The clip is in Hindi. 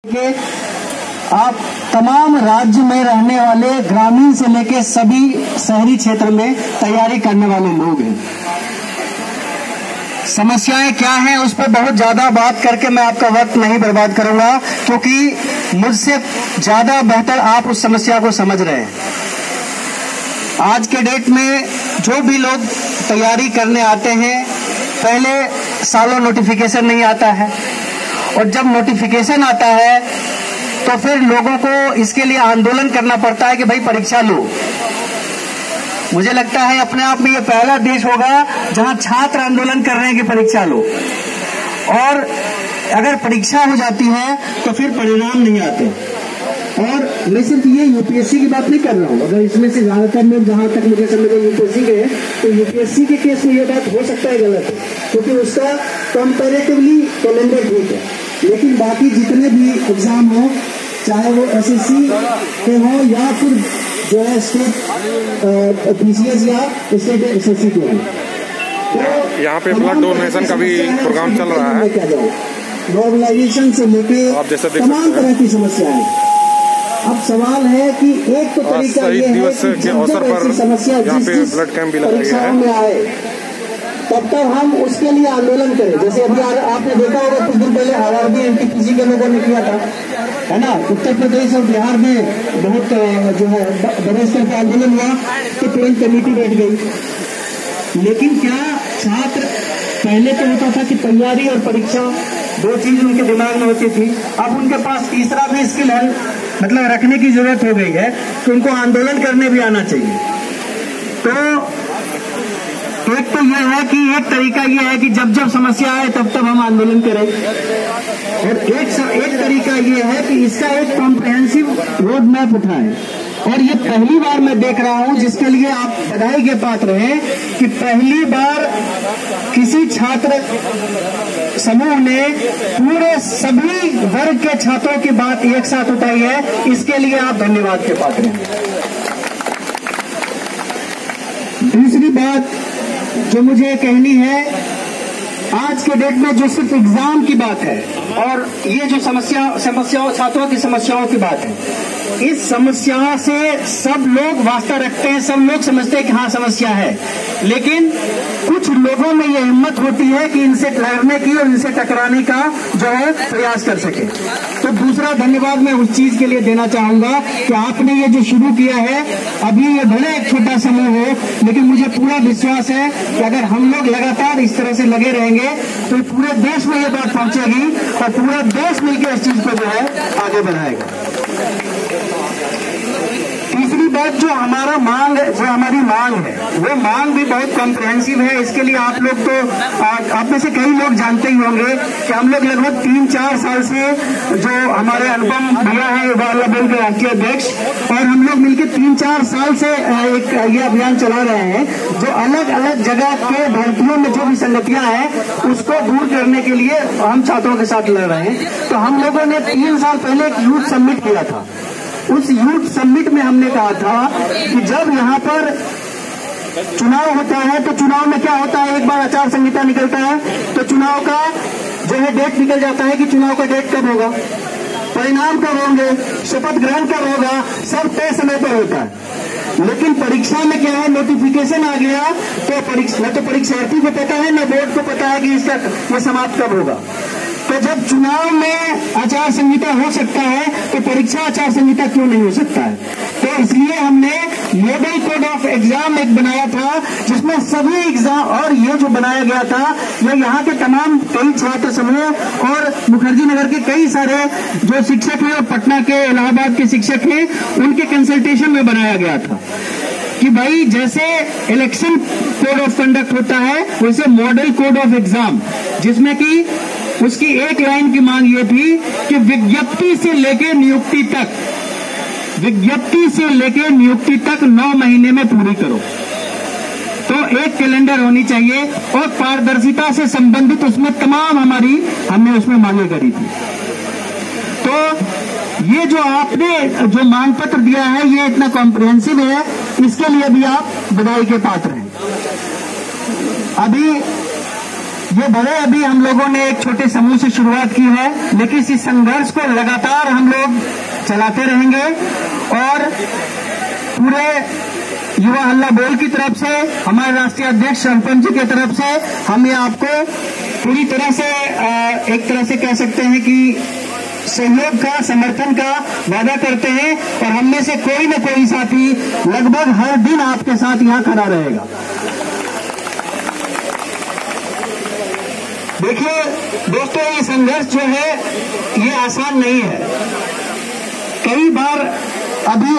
कि आप तमाम राज्य में रहने वाले ग्रामीण से लेकर सभी शहरी क्षेत्र में तैयारी करने वाले लोग हैं। समस्याएं क्या हैं उस पर बहुत ज्यादा बात करके मैं आपका वक्त नहीं बर्बाद करूंगा, क्योंकि मुझसे ज्यादा बेहतर आप उस समस्या को समझ रहे हैं। आज के डेट में जो भी लोग तैयारी करने आते हैं, पहले सालों नोटिफिकेशन नहीं आता है, और जब नोटिफिकेशन आता है तो फिर लोगों को इसके लिए आंदोलन करना पड़ता है कि भाई परीक्षा लो। मुझे लगता है अपने आप में ये पहला देश होगा जहां छात्र आंदोलन कर रहे हैं कि परीक्षा लो, और अगर परीक्षा हो जाती है तो फिर परिणाम नहीं आते। और मैं सिर्फ ये यूपीएससी की बात नहीं कर रहा हूँ, अगर इसमें से ज्यादातर लोग जहां तक मुझे समझ है यूपीएससी के हैं, तो यूपीएससी के केस में ये बात हो सकता है गलत है, क्योंकि उसका कंपैरेटिवली कैलेंडर ठीक है, लेकिन बाकी जितने भी एग्जाम हो, चाहे वो एसएससी के हो या फिर जो है स्टेट पीसीएस या स्टेट एसएससी के हो, तो यहाँ पे ब्लड डोनेशन का भी प्रोग्राम चल रहा है। मोबिलाइजेशन से लेके तमाम तरह की समस्याएं। अब सवाल है कि एक तो तरीका ये है कि जब ऐसी समस्या जिस परीक्षाओं में आए तब तक हम उसके लिए आंदोलन करें। जैसे अभी आपने देखा होगा कुछ दिन पहले आरआरबी एनटीपीसी के लोगों ने किया था, है ना। उत्तर प्रदेश और बिहार में बहुत जो है बड़े स्तर पर आंदोलन हुआ, तो तुरंत कमेटी बैठ गई। लेकिन क्या छात्र पहले तो होता था कि तैयारी और परीक्षा दो चीज उनके दिमाग में होती थी, अब उनके पास तीसरा भी स्किल है, मतलब रखने की जरूरत हो गई है, तो उनको आंदोलन करने भी आना चाहिए। तो एक तो यह है कि एक तरीका यह है कि जब जब समस्या आए तब तब हम आंदोलन करें, और एक तरीका यह है कि इसका एक कॉम्प्रिहेंसिव रोड मैप उठाएं। और ये पहली बार मैं देख रहा हूं, जिसके लिए आप बधाई के पात्र हैं, कि पहली बार किसी छात्र समूह ने पूरे सभी वर्ग के छात्रों की बात एक साथ उठाई है। इसके लिए आप धन्यवाद के पात्र हैं। दूसरी बात जो मुझे कहनी है, आज के डेट में जो सिर्फ एग्जाम की बात है और ये जो समस्याओं छात्रों की समस्याओं की बात है, इस समस्या से सब लोग वास्ता रखते हैं, सब लोग समझते हैं कि हाँ समस्या है, लेकिन कुछ लोगों में ये हिम्मत होती है कि इनसे लड़ने की और इनसे टकराने का जो है प्रयास कर सके। तो दूसरा धन्यवाद मैं उस चीज के लिए देना चाहूंगा कि आपने ये जो शुरू किया है, अभी ये भले एक छोटा समूह हो, लेकिन मुझे पूरा विश्वास है कि अगर हम लोग लगातार इस तरह से लगे रहेंगे तो पूरे देश में ये बात पहुंचेगी और पूरा देश मिलकर इस चीज को जो है आगे बढ़ाएगा। तीसरी बात जो हमारी मांग है, वो मांग भी बहुत कॉम्प्रिहेंसिव है। इसके लिए आप लोग तो आप में से कई लोग जानते ही होंगे कि हम लोग लगभग 3-4 साल से जो हमारे अनुपम भैया है युवा बल के राष्ट्रीय अध्यक्ष, और हम लोग मिलकर 3-4 साल से एक ये अभियान चला रहे हैं, जो अलग अलग जगह के भर्तियों में जो भी संगतियां हैं उसको दूर करने के लिए हम छात्रों के साथ लड़ रहे हैं। तो हम लोगों ने 3 साल पहले एक यूथ समिट किया था। उस यूथ समिट में हमने कहा था कि जब यहाँ पर चुनाव होता है तो चुनाव में क्या होता है, एक बार आचार संहिता निकलता है तो चुनाव का जो है डेट निकल जाता है कि चुनाव का डेट कब होगा, परिणाम कब होंगे, शपथ ग्रहण कब होगा, सब तय समय पर होता है। लेकिन परीक्षा में क्या है, नोटिफिकेशन आ गया तो परीक्षार्थी को पता है, न बोर्ड को पता है कि इसका ये समाप्त कब होगा। तो जब चुनाव में आचार संहिता हो सकता है तो परीक्षा आचार संहिता क्यों नहीं हो सकता है। तो इसलिए हमने मॉडल कोड ऑफ एग्जाम एक बनाया था, जिसमें सभी एग्जाम, और ये जो बनाया गया था ये यहाँ के तमाम कई छात्र समूह और मुखर्जी नगर के कई सारे जो शिक्षक हैं और पटना के इलाहाबाद के शिक्षक हैं, उनके कंसल्टेशन में बनाया गया था कि भाई जैसे इलेक्शन कोड ऑफ कंडक्ट होता है वैसे मॉडल कोड ऑफ एग्जाम, जिसमें कि उसकी एक लाइन की मांग ये थी कि विज्ञप्ति से लेकर नियुक्ति तक 9 महीने में पूरी करो। तो एक कैलेंडर होनी चाहिए और पारदर्शिता से संबंधित उसमें तमाम हमने उसमें मांगे करी थी। तो ये जो आपने जो मांग पत्र दिया है ये इतना कॉम्प्रिहेंसिव है, इसके लिए भी आप बधाई के पात्र हैं। अभी ये भले अभी हम लोगों ने एक छोटे समूह से शुरुआत की है, लेकिन इस संघर्ष को लगातार हम लोग चलाते रहेंगे और पूरे युवा हल्ला बोल की तरफ से, हमारे राष्ट्रीय अध्यक्ष सरपंच जी की तरफ से हम ये आपको पूरी तरह से एक तरह से कह सकते हैं कि सहयोग का, समर्थन का वादा करते हैं और हम में से कोई न कोई साथी लगभग हर दिन आपके साथ यहाँ खड़ा रहेगा। देखिए दोस्तों, ये संघर्ष जो है ये आसान नहीं है। कई बार अभी